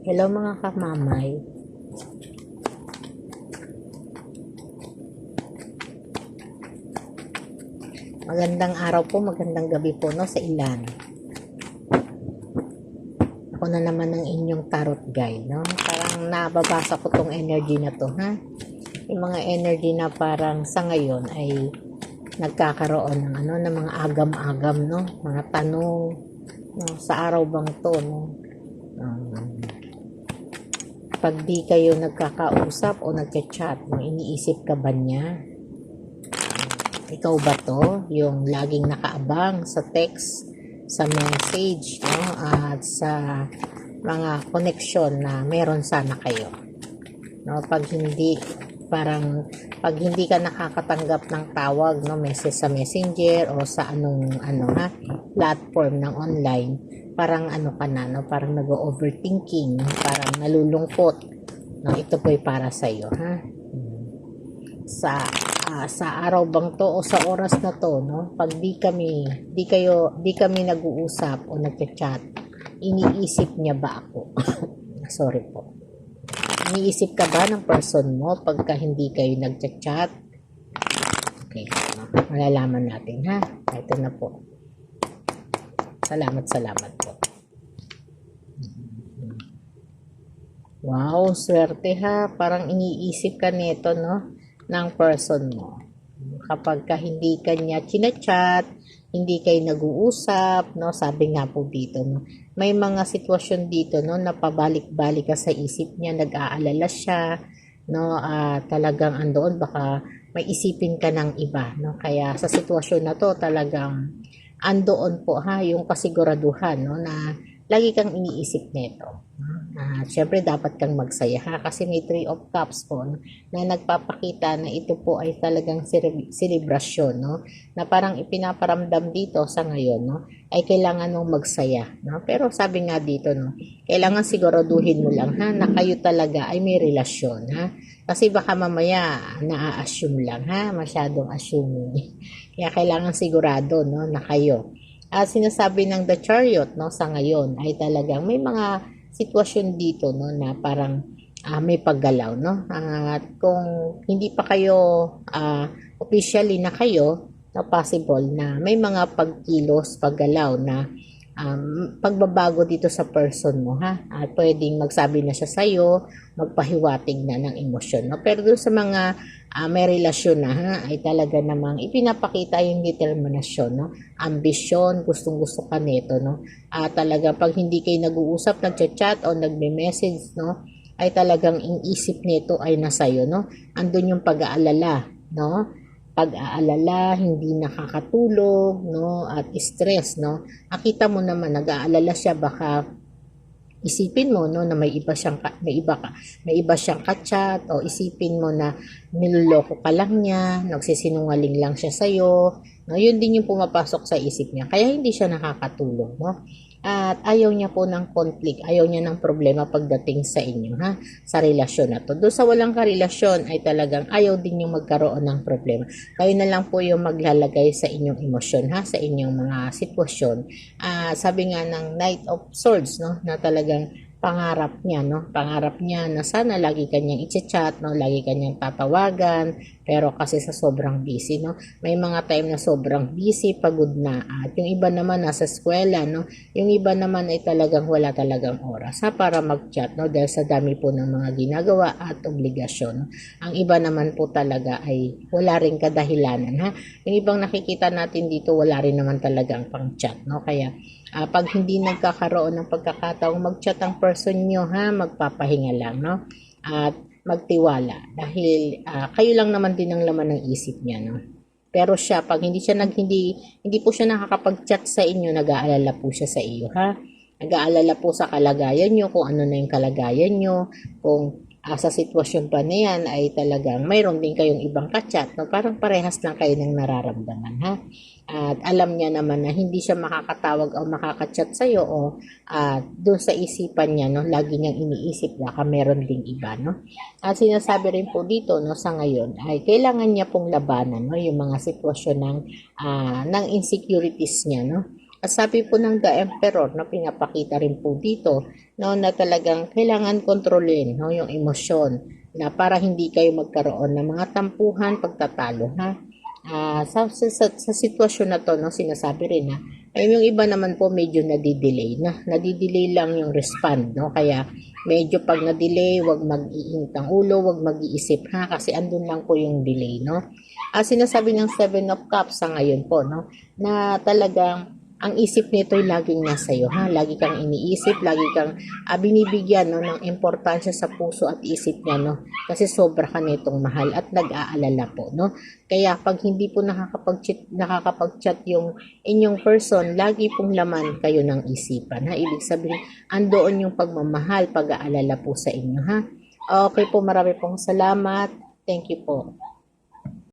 Hello mga kamamay. Magandang araw po, magandang gabi po no sa ilan. Ako na naman ang inyong tarot guide, no? Parang nababasa ko tong energy na to, ha? Yung mga energy na parang sa ngayon ay nagkakaroon ng ng mga agam-agam, no? Mga tanong, no? Sa araw bang to, no? Pag di kayo nagkakausap o nagchat-chat, no, iniisip ka ba niya? Ikaw ba to? Yung laging nakaabang sa text, sa message, no? At sa mga connection na meron sana kayo. No? Pag hindi ka nakakatanggap ng tawag, no, message sa Messenger o sa platform ng online, parang ka na, no, parang nag-overthinking, parang nalulungkot, no, ito po'y para sa iyo, ha. Sa araw bang to o sa oras na to, no, pag di kami nag-uusap o nagchat, iniisip niya ba ako? Sorry po. Iniisip ka ba ng person mo pagka hindi kayo nagchat? Okay, no? Malalaman natin, ha. Ito na po. Salamat po. Wow, swerte ha. Parang iniisip ka nito, no, ng person mo. Kapag hindi kanya chinachat, hindi kayo nag-uusap, no, sabi nga po dito, no, may mga sitwasyon dito, no, na pabalik-balik ka sa isip niya, nag-aalala siya, no, talagang andoon, baka may isipin ka ng iba, no, kaya sa sitwasyon na to, talagang andoon po ha, yung kasiguraduhan, no, na lagi kang iniisip nito. Syempre dapat kang magsaya ha, kasi may 3 of Cups po, no, na nagpapakita na ito po ay talagang celebration, no, na parang ipinaparamdam dito sa ngayon, no, ay kailangan mong magsaya, no. Pero sabi nga dito, no, kailangan siguraduhin mo lang ha, na kayo talaga ay may relasyon ha, kasi baka mamaya na-assume lang ha, masyadong assuming. Kaya kailangan sigurado, no, na kayo. At sinasabi ng The Chariot, no, sa ngayon ay talagang may mga sitwasyon dito, no, na parang may paggalaw, no. At kung hindi pa kayo officially na kayo, na possible na may mga pagkilos, paggalaw na pagbabago dito sa person mo, ha. At pwedeng magsabi na siya sa'yo, magpahiwatig na ng emosyon, no. Pero doon sa mga may relasyon na, ha, ay talaga namang ipinapakita yung determinasyon, no, ambisyon, gustong-gusto ka nito, no. Talaga pag hindi kayo nag-uusap, nagchat-chat o nagme-message, no, ay talagang inisip nito ay nasa'yo, no. Andun yung pag-aalala, no, pag-aalala, hindi nakakatulog, no, at stress, no. Nakita mo naman nag-aalala siya, baka isipin mo, no, na may iba siyang ka-chat, o isipin mo na niloloko ka lang niya, nagsisinungaling lang siya sa iyo, no. Yun din yung pumapasok sa isip niya, kaya hindi siya nakakatulog, no. At ayaw niya po ng conflict, ayaw niya ng problema pagdating sa inyo, ha, sa relasyon na to. Doon sa walang karelasyon ay talagang ayaw din yung magkaroon ng problema. Kayo na lang po yung maglalagay sa inyong emosyon, ha, sa inyong mga sitwasyon. Sabi nga ng Knight of Swords, no, na talagang pangarap niya, no, pangarap niya na sana lagi kanyang i-chat, no, lagi kanyang tatawagan, pero kasi sa sobrang busy, no, may mga time na sobrang busy, pagod na, at yung iba naman nasa eskwela, no, yung iba naman ay talagang wala talagang oras, ha, para mag-chat, no, dahil sa dami po ng mga ginagawa at obligasyon, no. Ang iba naman po talaga ay wala ring kadahilanan, ha. Yung ibang nakikita natin dito, wala rin naman talagang pang-chat, no, kaya pag hindi nagkakaroon ng pagkakataong mag-chat ang person nyo, ha, magpapahinga lang, no, at magtiwala, dahil kayo lang naman din ang laman ng isip niya, no. Pero siya, pag hindi po siya nakakapag-chat sa inyo, nag-aalala po siya sa iyo, ha. Nag-aalala po sa kalagayan nyo, kung ano na yung kalagayan nyo, kung sa sitwasyon pa na yan ay talagang mayroon din kayong ibang ka-chat, no, parang parehas lang kayo ng nararamdaman, ha. At alam niya naman na hindi siya makakatawag o makaka-chat sa iyo, o doon sa isipan niya, no, lagi niyang iniisip baka meron ding iba, no. At sinasabi rin po dito, no, sa ngayon ay kailangan niya pong labanan, no, yung mga sitwasyon ng insecurities niya, no. At sabi po ng The Emperor, no, pinapakita rin po dito, no, na talagang kailangan kontrolin, no, yung emosyon na para hindi kayo magkaroon ng mga tampuhan, pagtatalo, ha. Sa sitwasyon na to, no, sinasabi rin na ay yung iba naman po medyo nadidelay lang yung respond, no, kaya medyo pag na-delay, wag mag-iinit ang ulo, wag mag-iisip, ha, kasi andun lang po yung delay, no. Sinasabi ng Seven of Cups sa ngayon po, no, na talagang ang isip nito ay laging nasa iyo, ha? Lagi kang iniisip, lagi kang binibigyan, no, ng importansya sa puso at isip niya, no? Kasi sobra ka nitong mahal at nag-aalala po, no? Kaya pag hindi po nakakapag-chat yung inyong person, lagi pong laman kayo ng isipan, ha? Ibig sabihin, andoon yung pagmamahal, pag-aalala po sa inyo, ha? Okay po, marami pong salamat. Thank you po.